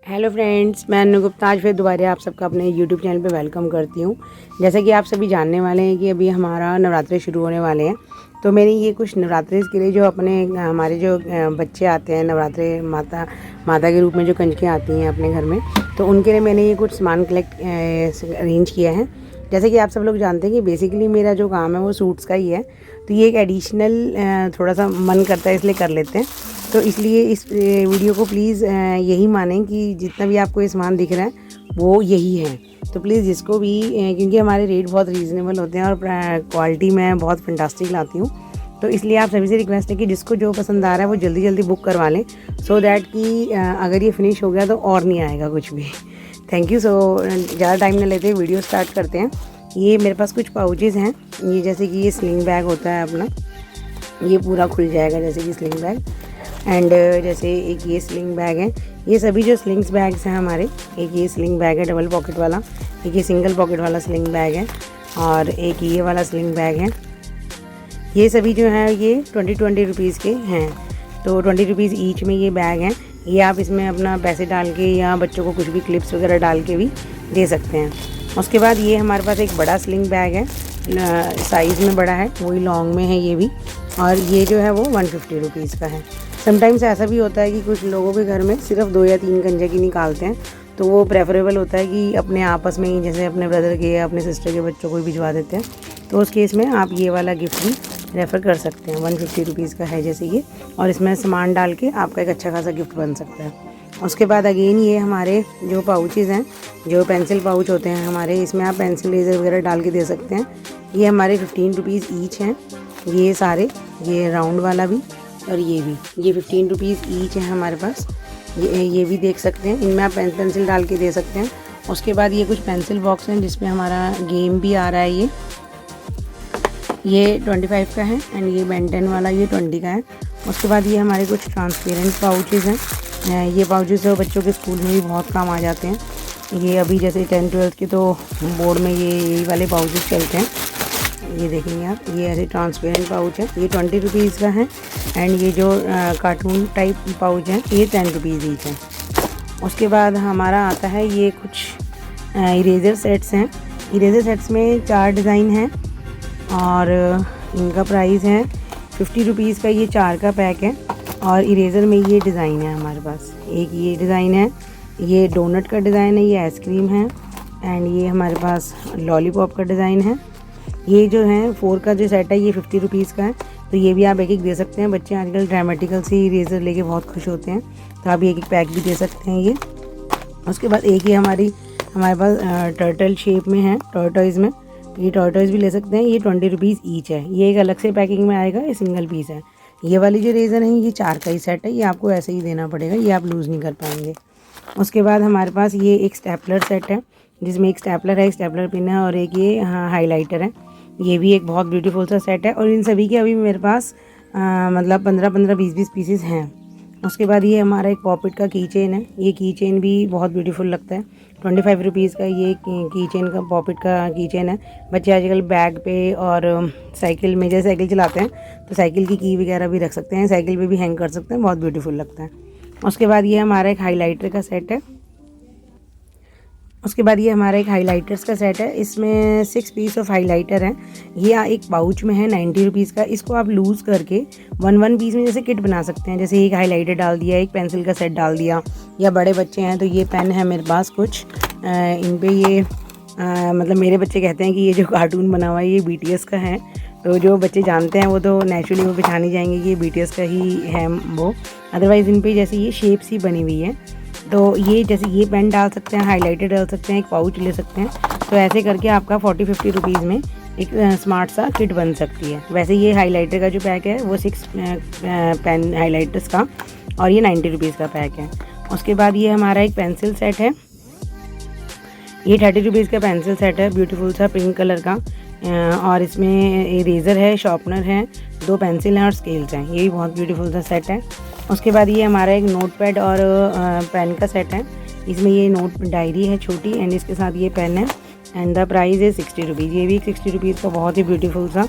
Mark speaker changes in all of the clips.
Speaker 1: Hello friends, मैं अनु गुप्ता आज फिर दोबारा आप सबका अपने यूट्यूब चैनल पे वेलकम करती हूँ। जैसे कि आप सभी जानने वाले हैं कि अभी हमारा नवरात्रे शुरू होने वाले हैं, तो मैंने ये कुछ नवरात्रे के लिए जो अपने हमारे जो बच्चे आते हैं नवरात्रे माता के रूप में जो कंजकें आती हैं अपने घर में, तो उनके लिए मैंने ये कुछ सामान कलेक्ट अरेंज किया है। जैसे कि आप सब लोग जानते हैं कि बेसिकली मेरा जो काम है वो सूट्स का ही है, तो ये एक एडिशनल थोड़ा सा मन करता है इसलिए कर लेते हैं। तो इसलिए इस वीडियो को प्लीज़ यही मानें कि जितना भी आपको ये सामान दिख रहा है वो यही है। तो प्लीज़ जिसको भी क्योंकि हमारे रेट बहुत रीज़नेबल होते हैं और क्वालिटी मैं बहुत फैंटास्टिक लाती हूँ, तो इसलिए आप सभी से रिक्वेस्ट है कि जिसको जो पसंद आ रहा है वो जल्दी जल्दी बुक करवा लें, सो दैट कि अगर ये फिनिश हो गया तो और नहीं आएगा कुछ भी। Thank you. सो ज़्यादा टाइम न लेते वीडियो स्टार्ट करते हैं। ये मेरे पास कुछ पाउचेज़ हैं, ये जैसे कि ये स्लिंग बैग होता है अपना, ये पूरा खुल जाएगा जैसे कि स्लिंग बैग। एंड जैसे एक ये स्लिंग बैग है, ये सभी जो स्लिंग्स बैग्स हैं हमारे, एक ये स्लिंग बैग है डबल पॉकेट वाला, एक ये सिंगल पॉकेट वाला स्लिंग बैग है और एक ये वाला स्लिंग बैग है। ये सभी जो हैं ये 20 रुपीज़ के हैं, तो 20 रुपीज़ ईच में ये बैग हैं। ये आप इसमें अपना पैसे डाल के या बच्चों को कुछ भी क्लिप्स वगैरह डाल के भी दे सकते हैं। उसके बाद ये हमारे पास एक बड़ा स्लिंग बैग है, साइज़ में बड़ा है, वही लॉन्ग में है ये भी, और ये जो है वो 150 रुपीज़ का है। समटाइम्स ऐसा भी होता है कि कुछ लोगों के घर में सिर्फ 2 या 3 कंजकी निकालते हैं, तो वो प्रेफरेबल होता है कि अपने आपस में ही जैसे अपने ब्रदर के या अपने सिस्टर के बच्चों को भी भिजवा देते हैं, तो उस केस में आप ये वाला गिफ्ट भी रेफ़र कर सकते हैं। 150 रुपीज़ का है जैसे ये, और इसमें सामान डाल के आपका एक अच्छा खासा गिफ्ट बन सकता है। उसके बाद अगेन ये हमारे जो पाउचेज़ हैं, जो पेंसिल पाउच होते हैं हमारे, इसमें आप पेंसिल लेज़र वगैरह डाल के दे सकते हैं। ये हमारे 15 रुपीज़ ईच हैं ये सारे, ये राउंड वाला भी और ये भी, ये 15 रुपीज़ ईच है हमारे पास। ये भी देख सकते हैं, इनमें आप पेंसिल डाल के दे सकते हैं। उसके बाद ये कुछ पेंसिल बॉक्स हैं जिसमें हमारा गेम भी आ रहा है। ये 25 का है एंड ये बेन 10 वाला ये 20 का है। उसके बाद ये हमारे कुछ ट्रांसपेरेंट पाउचेज़ हैं। ये पाउचेज़ बच्चों के स्कूल में भी बहुत काम आ जाते हैं। ये अभी जैसे 10th-12th के तो बोर्ड में यही वाले पाउचेज़ चलते हैं। ये देखेंगे आप, ये ऐसे ट्रांसपेरेंट पाउच है, ये 20 रुपीज़ का है। एंड ये जो कार्टून टाइप पाउच हैं ये 10 रुपीज़ ईच है। उसके बाद हमारा आता है ये कुछ इरेज़र सेट्स हैं। इरेज़र सेट्स में 4 डिज़ाइन हैं और इनका प्राइस है 50 रुपीज़ का, ये 4 का पैक है। और इरेज़र में ये डिज़ाइन है हमारे पास, एक ये डिज़ाइन है, ये डोनट का डिज़ाइन है, ये आइसक्रीम है, एंड ये हमारे पास लॉलीपॉप का डिज़ाइन है। ये जो है 4 का जो सेट है ये 50 रुपीज़ का है, तो ये भी आप एक दे सकते हैं। बच्चे आजकल ड्रामेटिकल सी इरेज़र लेके बहुत खुश होते हैं, तो आप एक पैक भी दे सकते हैं ये। उसके बाद एक ये हमारे पास टर्टल शेप में है, टॉर्टॉइज़ में, ये टॉर्टॉइज़ भी ले सकते हैं। ये 20 रुपीज़ ईच है, ये एक अलग से पैकिंग में आएगा, ये सिंगल पीस है। ये वाली जो इरेज़र है ये 4 का ही सेट है, ये आपको ऐसे ही देना पड़ेगा, ये आप लूज़ नहीं कर पाएंगे। उसके बाद हमारे पास ये एक स्टेपलर सेट है, जिसमें एक स्टेपलर है, एक स्टेपलर पिन है और एक ये हाईलाइटर है। ये भी एक बहुत ब्यूटीफुल सा सेट है और इन सभी के अभी मेरे पास मतलब 15-15, 20-20 पीसेस हैं। उसके बाद ये हमारा एक पॉकेट का की चेन है, ये की चेन भी बहुत ब्यूटीफुल लगता है। 25 रुपीज़ का ये की चेन का पॉकेट का की चेन है। बच्चे आजकल बैग पे और साइकिल में, जैसे साइकिल चलाते हैं तो साइकिल की वगैरह भी रख सकते हैं, साइकिल पे भी हैंग कर सकते हैं, बहुत ब्यूटीफुल लगता है। उसके बाद ये हमारा एक हाईलाइटर का सेट है। उसके बाद ये हमारा एक हाइलाइटर्स का सेट है, इसमें 6 पीस ऑफ हाइलाइटर हैं। ये एक पाउच में है 90 रुपीज़ का। इसको आप लूज़ करके 1 पीस में जैसे किट बना सकते हैं, जैसे एक हाइलाइटर डाल दिया, एक पेंसिल का सेट डाल दिया, या बड़े बच्चे हैं तो ये पेन है मेरे पास कुछ इन पे ये मतलब मेरे बच्चे कहते हैं कि ये जो कार्टून बना हुआ है ये BTS का है, तो जो बच्चे जानते हैं वो तो नेचुरली वो पहचान ही जाएंगे कि ये BTS का ही है वो। अदरवाइज़ इन पे जैसे ये शेप्स ही बनी हुई है, तो ये जैसे ये पेन डाल सकते हैं, हाइलाइटर डाल सकते हैं, एक पाउच ले सकते हैं, तो ऐसे करके आपका 40-50 रुपीज़ में एक स्मार्ट सा किट बन सकती है। वैसे ये हाइलाइटर का जो पैक है वो 6 पेन हाइलाइटर्स का और ये 90 रुपीज़ का पैक है। उसके बाद ये हमारा एक पेंसिल सेट है, ये 30 रुपीज़ का पेंसिल सेट है, ब्यूटीफुल सा पिंक कलर का, और इसमें इरेज़र है, शार्पनर है, 2 पेंसिल हैं और स्केल्स हैं। ये भी बहुत ब्यूटीफुल सा सेट है। उसके बाद ये हमारा एक नोट पैड और पेन का सेट है, इसमें ये नोट डायरी है छोटी एंड इसके साथ ये पेन है एंड द प्राइस है 60 रुपीज़। ये भी 60 रुपीज़ का बहुत ही ब्यूटीफुल सा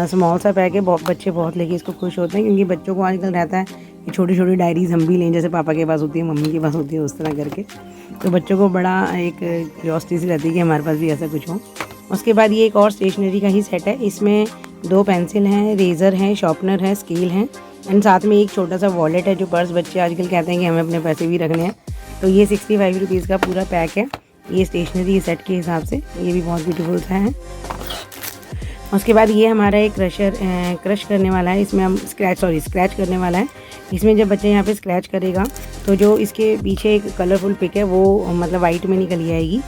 Speaker 1: स्मॉल सा पैक है। बच्चे बहुत लेके इसको खुश होते हैं, क्योंकि बच्चों को आजकल रहता है छोटी छोटी डायरीज़ हम भी लें, जैसे पापा के पास होती है, मम्मी के पास होती है, उस तरह करके। तो बच्चों को बड़ा एक क्यूरियोसिटी सी रहती है कि हमारे पास भी ऐसा कुछ हो। उसके बाद ये एक और स्टेशनरी का ही सेट है। इसमें 2 पेंसिल हैं, रेज़र है, शार्पनर है, स्केल है एंड साथ में एक छोटा सा वॉलेट है, जो पर्स बच्चे आजकल कहते हैं कि हमें अपने पैसे भी रखने हैं। तो ये 65 रुपीज़ का पूरा पैक है ये स्टेशनरी सेट के हिसाब से। ये भी बहुत ब्यूटीफुल सा है। उसके बाद ये हमारा एक क्रश करने वाला है। इसमें हम स्क्रैच करने वाला है। इसमें जब बच्चा यहाँ पे स्क्रैच करेगा तो जो इसके पीछे एक कलरफुल पिक है वो मतलब वाइट में निकली आएगी।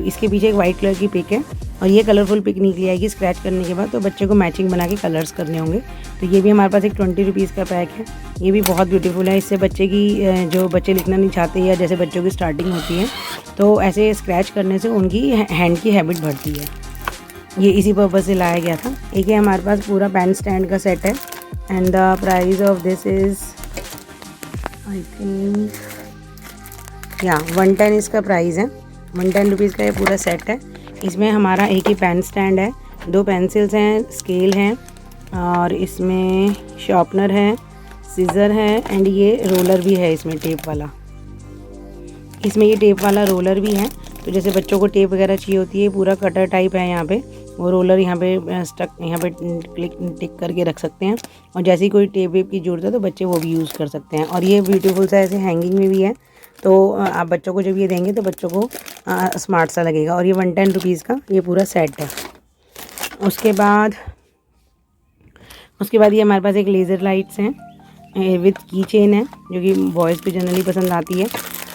Speaker 1: इसके पीछे एक वाइट कलर की पिक है और ये कलरफुल पिक निकली आएगी स्क्रैच करने के बाद। तो बच्चे को मैचिंग बना के कलर्स करने होंगे। तो ये भी हमारे पास एक 20 रुपीज़ का पैक है। ये भी बहुत ब्यूटीफुल है। इससे बच्चे की जो बच्चे लिखना नहीं चाहते या जैसे बच्चों की स्टार्टिंग होती है तो ऐसे स्क्रैच करने से उनकी हैंड की हैबिट बढ़ती है। ये इसी पर्पज़ से लाया गया था। एक है हमारे पास पूरा पेन स्टैंड का सेट है and the price of this is I think 110 इसका प्राइस है। 110 रुपीज़ का ये पूरा सेट है। इसमें हमारा एक ही पेन स्टैंड है, 2 पेंसिल्स हैं, स्केल हैं और इसमें शार्पनर है, सीज़र है एंड ये रोलर भी है इसमें टेप वाला। इसमें ये टेप वाला रोलर भी है। तो जैसे बच्चों को टेप वगैरह चाहिए होती है, पूरा कटर टाइप है यहाँ पे, वो रोलर यहाँ पे टिक करके रख सकते हैं और जैसे ही कोई टेप वेप की ज़रूरत है तो बच्चे वो भी यूज़ कर सकते हैं। और ये ब्यूटीफुल सा ऐसे हैंगिंग में भी है। तो आप बच्चों को जब ये देंगे तो बच्चों को स्मार्ट सा लगेगा। और ये 110 रुपीज़ का ये पूरा सेट है। उसके बाद ये हमारे पास एक लेज़र लाइट्स हैं विथ की चेन है, जो कि बॉयज़ को जनरली पसंद आती है।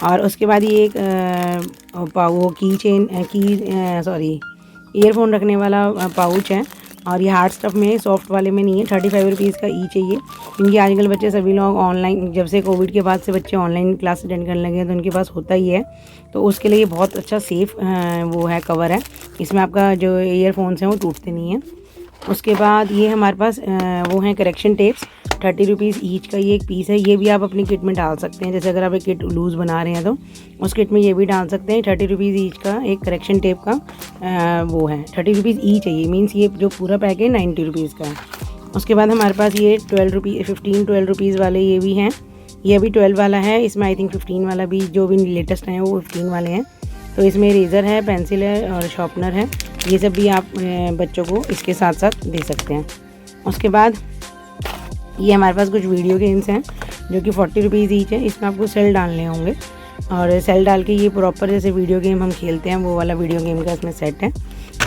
Speaker 1: और उसके बाद ये एक ईयरफोन रखने वाला पाउच है और ये हार्ड स्टफ़ में, सॉफ्ट वाले में नहीं है। 35 रुपीज़ का ई चाहिए, क्योंकि आजकल बच्चे सभी लोग ऑनलाइन, जब से कोविड के बाद से बच्चे ऑनलाइन क्लास अटेंड करने लगे हैं तो उनके पास होता ही है। तो उसके लिए ये बहुत अच्छा सेफ़ वो है, कवर है। इसमें आपका जो ईयरफोन्स हैं वो टूटते नहीं हैं। उसके बाद ये हमारे पास वो हैं करेक्शन टेप्स, 30 रुपीज़ ईच का ये एक पीस है। ये भी आप अपनी किट में डाल सकते हैं। जैसे अगर आप एक किट लूज़ बना रहे हैं तो उस किट में ये भी डाल सकते हैं। 30 रुपीज़ ईच का एक करेक्शन टेप का वो है। 30 रुपीज़ ईच है ये, मीन्स ये जो पूरा पैक है 90 रुपीज़ का है। उसके बाद हमारे पास ये 12 रुपीज़ वाले ये भी हैं। ये भी 12 वाला है। इसमें आई थिंक 15 वाला भी, जो भी लेटेस्ट हैं वो 15 वाले हैं। तो इसमें रेज़र है, पेंसिल है और शार्पनर है। ये सब भी आप बच्चों को इसके साथ साथ दे सकते हैं। उसके बाद ये हमारे पास कुछ वीडियो गेम्स हैं जो कि 40 रुपीज़ ईच है। इसमें आपको सेल डालने होंगे और सेल डाल के ये प्रॉपर जैसे वीडियो गेम हम खेलते हैं वो वाला वीडियो गेम का इसमें सेट है।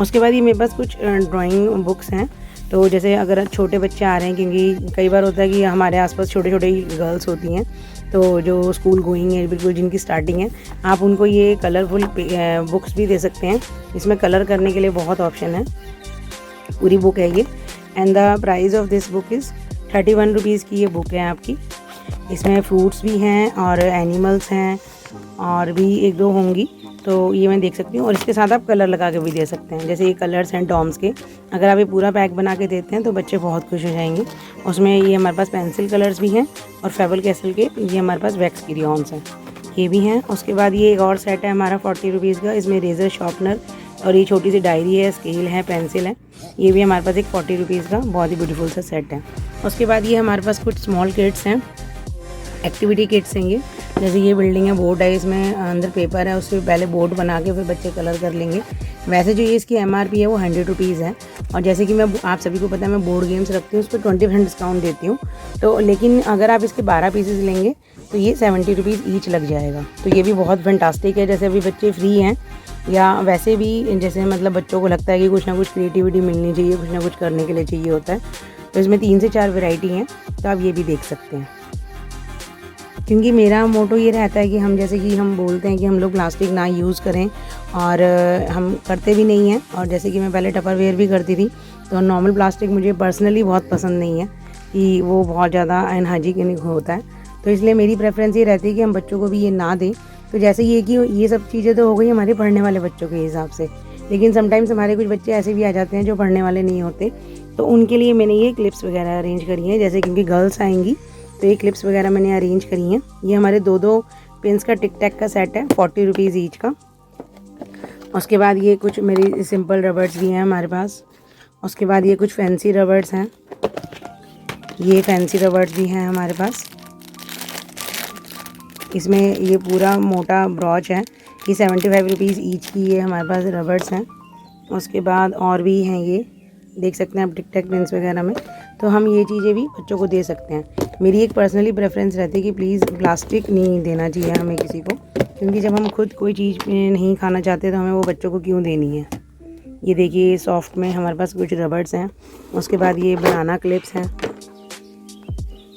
Speaker 1: उसके बाद ये मेरे पास कुछ ड्राइंग बुक्स हैं। तो जैसे अगर छोटे बच्चे आ रहे हैं, क्योंकि कई बार होता है कि हमारे आसपास छोटे छोटे गर्ल्स होती हैं तो जो स्कूल गोइंग है, बिल्कुल जिनकी स्टार्टिंग है, आप उनको ये कलरफुल बुक्स भी दे सकते हैं। इसमें कलर करने के लिए बहुत ऑप्शन है। पूरी बुक है ये and the price of this book is 31 rupees की ये बुक है आपकी। इसमें फ्रूट्स भी हैं और एनिमल्स हैं और भी 1-2 होंगी, तो ये मैं देख सकती हूँ। और इसके साथ आप कलर लगा के भी दे सकते हैं। जैसे ये कलर्स हैं डॉम्स के, अगर आप ये पूरा पैक बना के देते हैं तो बच्चे बहुत खुश हो जाएंगे। उसमें ये हमारे पास पेंसिल कलर्स भी हैं और फेबल कैसल के ये हमारे पास वैक्स क्रेयॉन्स हैं, ये भी हैं। उसके बाद ये एक और सेट है हमारा 40 रुपीज़ का। इसमें रेज़र, शार्पनर और ये छोटी सी डायरी है, स्केल है, पेंसिल है। ये भी हमारे पास एक 40 रुपीज़ का बहुत ही ब्यूटीफुल सा सेट है। उसके बाद ये हमारे पास कुछ स्मॉल किट्स हैं, एक्टिविटी किट्स हैं ये। जैसे ये बिल्डिंग है, बोर्ड है, इसमें अंदर पेपर है, उससे पहले बोर्ड बना के फिर बच्चे कलर कर लेंगे। वैसे जो ये इसकी MRP है वो 100 रुपीज़ है। और जैसे कि मैं आप सभी को पता है मैं बोर्ड गेम्स रखती हूँ, उस पर 20% डिस्काउंट देती हूँ। तो लेकिन अगर आप इसके 12 पीसेस लेंगे तो ये 70 रुपीज़ ईच लग जाएगा। तो ये भी बहुत फैंटास्टिक है। जैसे अभी बच्चे फ्री हैं या वैसे भी जैसे मतलब बच्चों को लगता है कि कुछ ना कुछ क्रिएटिविटी मिलनी चाहिए, कुछ ना कुछ करने के लिए चाहिए होता है, तो इसमें 3 से 4 वैरायटी हैं, तो आप ये भी देख सकते हैं। क्योंकि मेरा मोटो ये रहता है कि हम जैसे कि हम बोलते हैं कि हम लोग प्लास्टिक ना यूज़ करें और हम करते भी नहीं हैं। और जैसे कि मैं पहले टपरवेयर भी करती थी, तो नॉर्मल प्लास्टिक मुझे पर्सनली बहुत पसंद नहीं है कि वो बहुत ज़्यादा अनहाइजीनिक होता है। तो इसलिए मेरी प्रेफरेंस ये रहती है कि हम बच्चों को भी ये ना दें। तो जैसे ये कि ये सब चीज़ें तो हो गई हमारे पढ़ने वाले बच्चों के हिसाब से, लेकिन समटाइम्स हमारे कुछ बच्चे ऐसे भी आ जाते हैं जो पढ़ने वाले नहीं होते, तो उनके लिए मैंने ये क्लिप्स वगैरह अरेंज करी हैं। जैसे क्योंकि गर्ल्स आएंगी तो ये क्लिप्स वगैरह मैंने अरेंज करी हैं। ये हमारे 2-2 पेन्स का टिक टैक का सेट है, 40 रुपीज़ ईच का। उसके बाद ये कुछ मेरी सिंपल रबर्स भी हैं हमारे पास। उसके बाद ये कुछ फैंसी रबर्स हैं, ये फैंसी रबर्स भी हैं हमारे पास। इसमें ये पूरा मोटा ब्रॉच है, ये 75 रुपीज़ ईच की ये हमारे पास रबर्स हैं। उसके बाद और भी हैं, ये देख सकते हैं आप टिक टैक पेंस वगैरह में, तो हम ये चीज़ें भी बच्चों को दे सकते हैं। मेरी एक पर्सनली प्रेफरेंस रहती है कि प्लीज़ प्लास्टिक नहीं देना चाहिए हमें किसी को, क्योंकि जब हम खुद कोई चीज़ नहीं खाना चाहते तो हमें वो बच्चों को क्यों देनी है। ये देखिए सॉफ्ट में हमारे पास कुछ रबर्स हैं। उसके बाद ये बनाना क्लिप्स हैं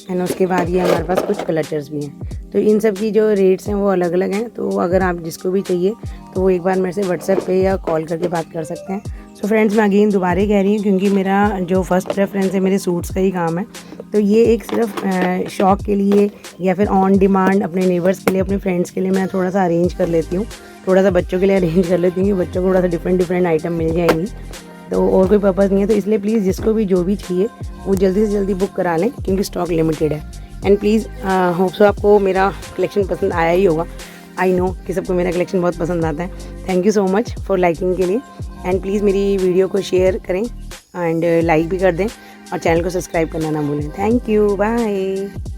Speaker 1: एंड उसके बाद ये हमारे पास कुछ क्लचर्स भी हैं। तो इन सब की जो रेट्स हैं वो अलग अलग हैं, तो अगर आप जिसको भी चाहिए तो वो एक बार मेरे से व्हाट्सएप पे या कॉल करके बात कर सकते हैं। सो फ्रेंड्स, मैं अगेन दोबारा कह रही हूँ, क्योंकि मेरा जो फर्स्ट प्रेफरेंस है मेरे सूट्स का ही काम है, तो ये एक सिर्फ शौक़ के लिए या फिर ऑन डिमांड अपने नेबर्स के लिए, अपने फ्रेंड्स के लिए मैं थोड़ा सा अरेंज कर लेती हूँ, थोड़ा सा बच्चों के लिए अरेंज कर लेती हूँ कि बच्चों को थोड़ा सा डिफरेंट आइटम मिल जाएंगी, तो और कोई पर्पज़ नहीं है। तो इसलिए प्लीज़ जिसको भी जो भी चाहिए वो जल्दी से जल्दी बुक करा लें, क्योंकि स्टॉक लिमिटेड है। एंड प्लीज़ होप सो आपको मेरा कलेक्शन पसंद आया ही होगा। आई नो कि सबको मेरा कलेक्शन बहुत पसंद आता है। Thank you so much for liking के लिए, एंड प्लीज़ मेरी वीडियो को शेयर करें एंड लाइक भी कर दें और चैनल को सब्सक्राइब करना ना भूलें। Thank you, bye.